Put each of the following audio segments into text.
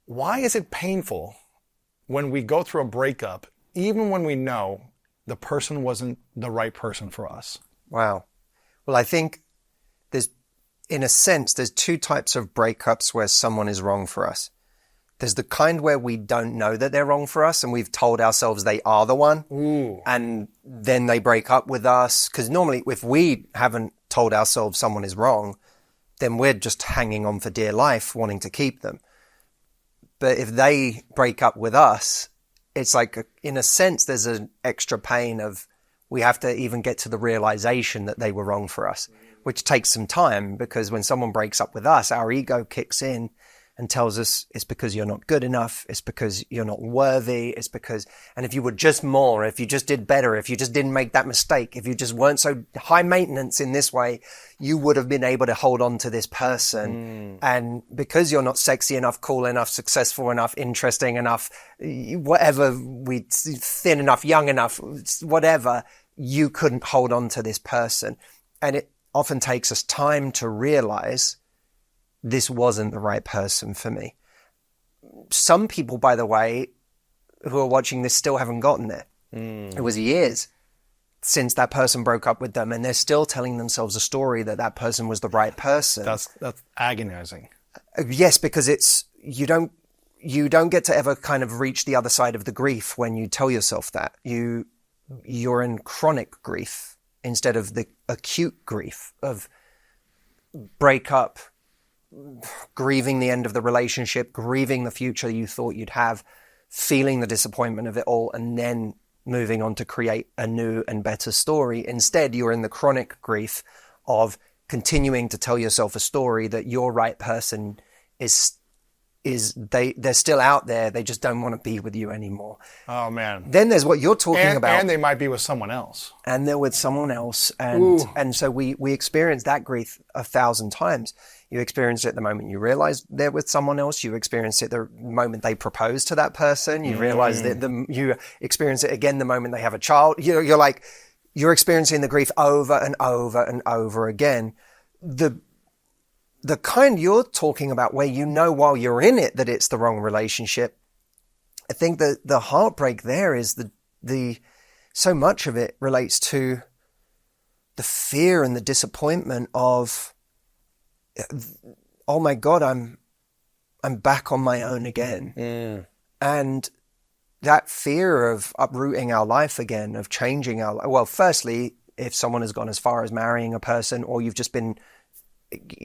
why is it painful when we go through a breakup, even when we know the person wasn't the right person for us? Wow. Well, I think in a sense, there's two types of breakups where someone is wrong for us. There's the kind where we don't know that they're wrong for us and we've told ourselves they are the one. Ooh. And then they break up with us. Because normally if we haven't told ourselves someone is wrong, then we're just hanging on for dear life, wanting to keep them. But if they break up with us, it's like, in a sense, there's an extra pain of we have to even get to the realization that they were wrong for us, which takes some time, because when someone breaks up with us, our ego kicks in and tells us it's because you're not good enough. It's because you're not worthy. It's because, and if you were just more, if you just did better, if you just didn't make that mistake, if you just weren't so high maintenance in this way, you would have been able to hold on to this person. And because you're not sexy enough, cool enough, successful enough, interesting enough, whatever, thin enough, young enough, whatever, you couldn't hold on to this person. And it often takes us time to realize this wasn't the right person for me. Some people, by the way, who are watching this still haven't gotten there. It was years since that person broke up with them, and they're still telling themselves a story that that person was the right person. That's agonizing. Yes, because it's, you don't get to ever kind of reach the other side of the grief when you tell yourself that. You're in chronic grief instead of the acute grief of breakup, grieving the end of the relationship, grieving the future you thought you'd have, feeling the disappointment of it all, and then moving on to create a new and better story. Instead, you're in the chronic grief of continuing to tell yourself a story that your right person they're still out there. They just don't want to be with you anymore. Oh man. Then there's what you're talking about. And they might be with someone else. And they're with someone else. And so we experience that grief 1,000 times. You experience it the moment you realize they're with someone else. You experience it the moment they propose to that person. You realize that you experience it again the moment they have a child. You're experiencing the grief over and over and over again. The kind you're talking about where you know while you're in it that it's the wrong relationship, I think that the heartbreak there is the so much of it relates to the fear and the disappointment of, oh my God, I'm back on my own again. And that fear of uprooting our life again, of changing our life. Well, firstly, if someone has gone as far as marrying a person, or you've just been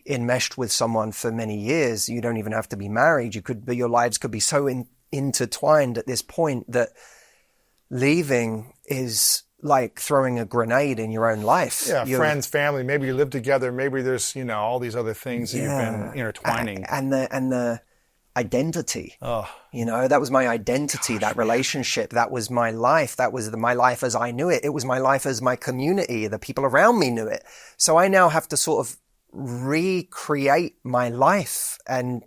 enmeshed with someone for many years, you don't even have to be married. Your lives could be so intertwined at this point that leaving is like throwing a grenade in your own life. Yeah, friends, family, maybe you live together, maybe there's, all these other things that you've been intertwining. And the identity. That was my identity, that relationship. That was my life. That was my life as I knew it. It was my life as my community. The people around me knew it. So I now have to sort of recreate my life and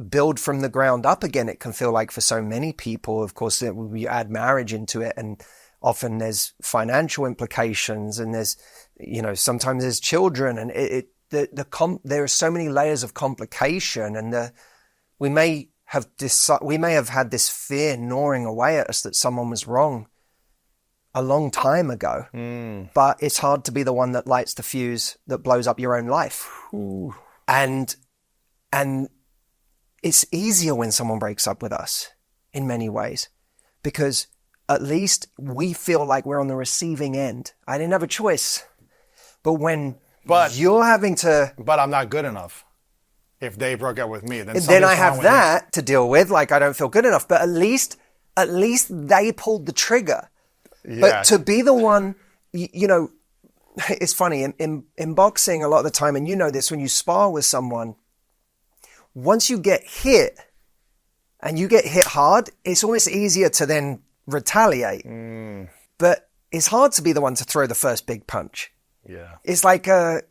build from the ground up again. It can feel like for so many people, of course, we add marriage into it, and often there's financial implications, and there's, sometimes there's children, and there are so many layers of complication, and we may have had this fear gnawing away at us that someone was wrong a long time ago, but it's hard to be the one that lights the fuse that blows up your own life. Ooh. And it's easier when someone breaks up with us in many ways, because at least we feel like we're on the receiving end. I didn't have a choice. But you're having to... But I'm not good enough. If they broke up with me, then I have that to deal with. Like, I don't feel good enough. But at least they pulled the trigger. Yeah. But to be the one, it's funny, in boxing a lot of the time, and this, when you spar with someone, once you get hit, and you get hit hard, it's almost easier to then retaliate. But it's hard to be the one to throw the first big punch. Yeah. It's like, and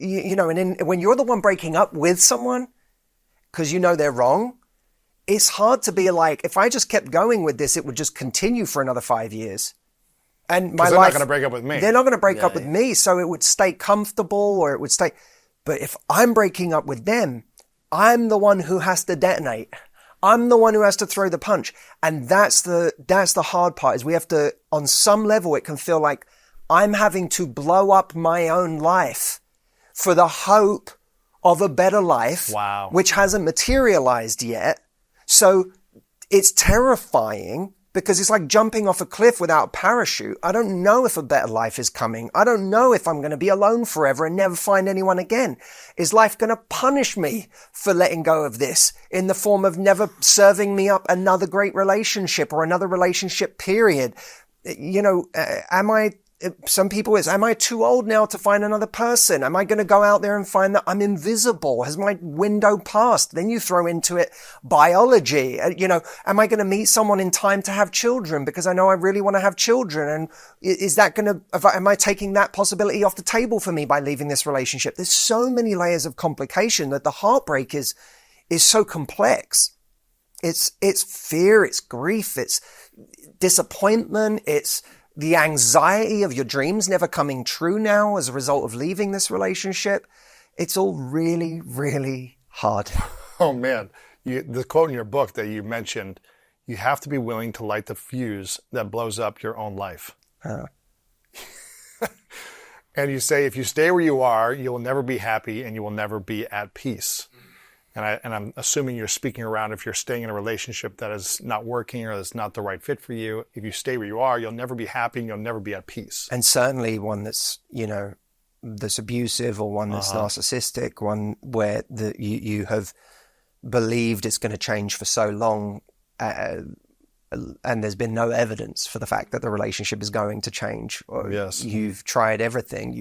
when you're the one breaking up with someone, because they're wrong, it's hard to be like, if I just kept going with this, it would just continue for another 5 years. And my life, they're not going to break up with me. They're not going to break up with me, so it would stay comfortable, or it would stay. But if I'm breaking up with them, I'm the one who has to detonate. I'm the one who has to throw the punch. And that's the hard part, is we have to, on some level, it can feel like I'm having to blow up my own life for the hope of a better life, wow, which hasn't materialized yet. So it's terrifying because it's like jumping off a cliff without a parachute. I don't know if a better life is coming. I don't know if I'm going to be alone forever and never find anyone again. Is life going to punish me for letting go of this in the form of never serving me up another great relationship or another relationship period? You know, some people am I too old now to find another person? Am I going to go out there and find that I'm invisible? Has my window passed? Then you throw into it biology. You know, am I going to meet someone in time to have children because I know I really want to have children? And is that am I taking that possibility off the table for me by leaving this relationship? There's so many layers of complication that the heartbreak is so complex. It's fear, it's grief, it's disappointment, it's the anxiety of your dreams never coming true now as a result of leaving this relationship. It's all really, really hard. Oh man, the quote in your book that you mentioned, you have to be willing to light the fuse that blows up your own life. And you say, if you stay where you are, you will never be happy and you will never be at peace. And I'm assuming you're speaking around if you're staying in a relationship that is not working or that's not the right fit for you. If you stay where you are, you'll never be happy and you'll never be at peace. And certainly one that's, you know, that's abusive or one that's narcissistic, one where you have believed it's going to change for so long, and there's been no evidence for the fact that the relationship is going to change. Or yes. You've tried everything.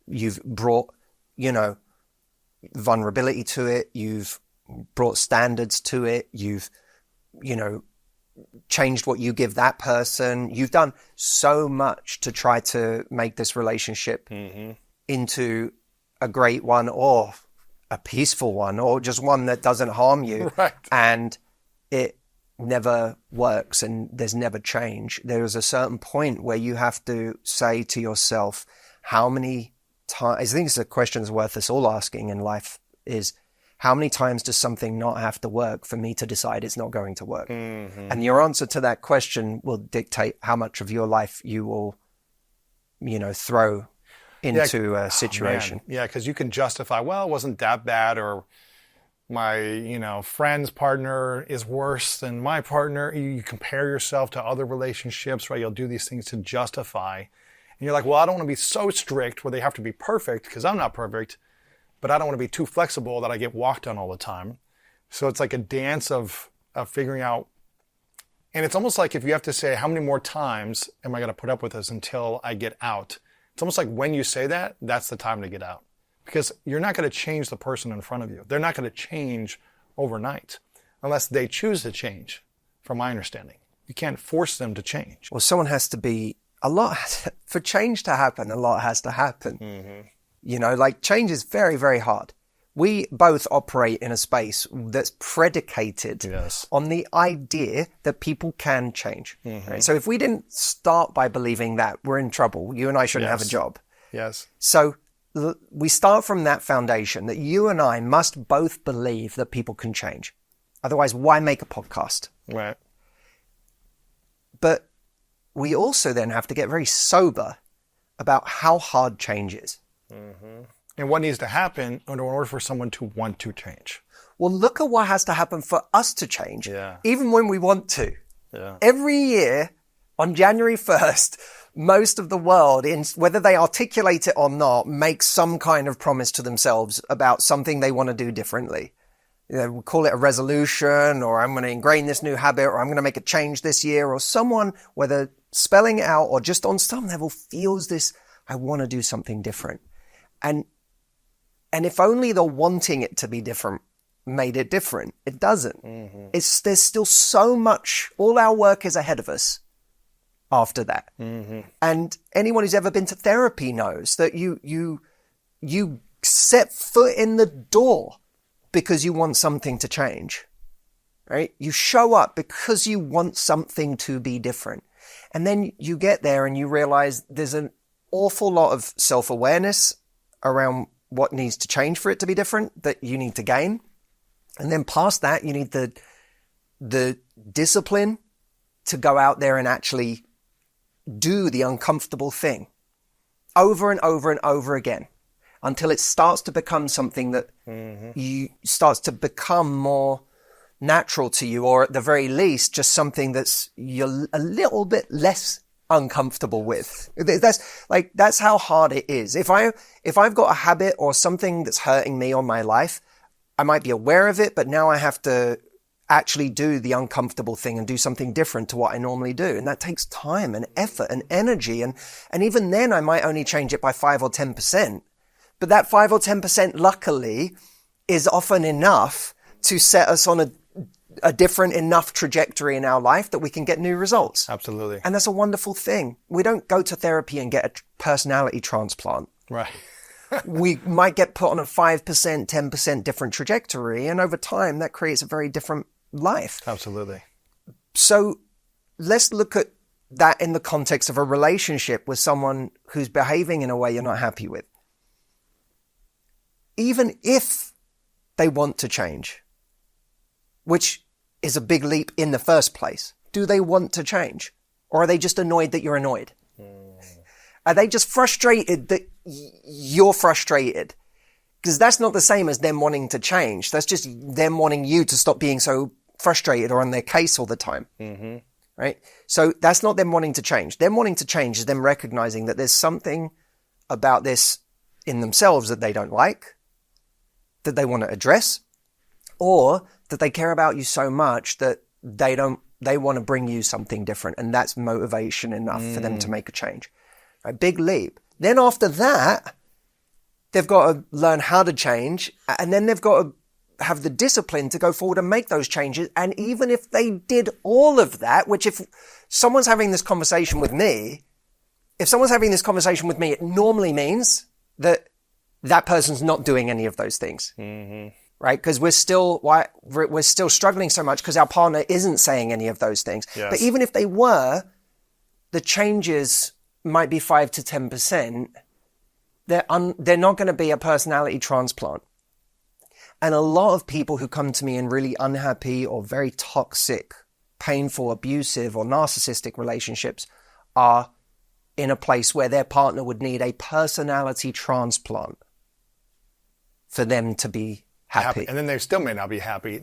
You've brought, you know, vulnerability to it, you've brought standards to it, you've, you know, changed what you give that person. You've done so much to try to make this relationship into a great one or a peaceful one or just one that doesn't harm you. Right. And it never works and there's never change. There is a certain point where you have to say to yourself, how many I think it's a question that's worth us all asking in life is, how many times does something not have to work for me to decide it's not going to work? And your answer to that question will dictate how much of your life you will, you know, throw into a situation. Yeah, because you can justify, well, it wasn't that bad, or my, you know, friend's partner is worse than my partner. You compare yourself to other relationships, right? You'll do these things to justify. And you're like, well, I don't want to be so strict where they have to be perfect because I'm not perfect, but I don't want to be too flexible that I get walked on all the time. So it's like a dance of figuring out. And it's almost like if you have to say, how many more times am I going to put up with this until I get out? It's almost like when you say that, that's the time to get out. Because you're not going to change the person in front of you. They're not going to change overnight unless they choose to change, from my understanding. You can't force them to change. Well, someone has to be for change to happen, a lot has to happen. You know, like change is very, very hard. We both operate in a space that's predicated on the idea that people can change. Right? So if we didn't start by believing that, we're in trouble. You and I shouldn't have a job. Yes. So we start from that foundation that you and I must both believe that people can change. Otherwise, why make a podcast? Right. But we also then have to get very sober about how hard change is. And what needs to happen in order for someone to want to change. Well, look at what has to happen for us to change, even when we want to. Yeah. Every year on January 1st, most of the world, whether they articulate it or not, makes some kind of promise to themselves about something they want to do differently. You know, we'll call it a resolution, or I'm going to ingrain this new habit, or I'm going to make a change this year, or someone, whether spelling it out or just on some level, feels this, I want to do something different. And if only the wanting it to be different made it different. It doesn't. There's still so much, all our work is ahead of us after that. And anyone who's ever been to therapy knows that you set foot in the door because you want something to change, right? You show up because you want something to be different. And then you get there and you realize there's an awful lot of self-awareness around what needs to change for it to be different that you need to gain. And then past that, you need the the discipline to go out there and actually do the uncomfortable thing over and over and over again until it starts to become something that starts to become more natural to you, or at the very least, just something that's you're a little bit less uncomfortable with. That's how hard it is. If I've got a habit or something that's hurting me on my life, I might be aware of it, but now I have to actually do the uncomfortable thing and do something different to what I normally do. And that takes time and effort and energy. And even then I might only change it by 5 or 10%. But that 5 or 10% luckily is often enough to set us on a different enough trajectory in our life that we can get new results. Absolutely. And that's a wonderful thing. We don't go to therapy and get a personality transplant. Right. We might get put on a 5%, 10% different trajectory. And over time, that creates a very different life. Absolutely. So let's look at that in the context of a relationship with someone who's behaving in a way you're not happy with. Even if they want to change, which is a big leap in the first place, do they want to change? Or are they just annoyed that you're annoyed? Are they just frustrated that you're frustrated? Because that's not the same as them wanting to change. That's just them wanting you to stop being so frustrated or on their case all the time. Mm-hmm. Right? So that's not them wanting to change. Them wanting to change is them recognizing that there's something about this in themselves that they don't like, that they want to address, or that they care about you so much that they want to bring you something different. And that's motivation enough for them to make a change. A big leap. Then after that, they've got to learn how to change, and then they've got to have the discipline to go forward and make those changes. And even if they did all of that, which if someone's having this conversation with me, it normally means that that person's not doing any of those things. Mm-hmm. Right? Because we're still struggling so much because our partner isn't saying any of those things. Yes. But even if they were, the changes might be 5 to 10%. They're not going to be a personality transplant. And a lot of people who come to me in really unhappy or very toxic, painful, abusive or narcissistic relationships are in a place where their partner would need a personality transplant for them to be happy. And then they still may not be happy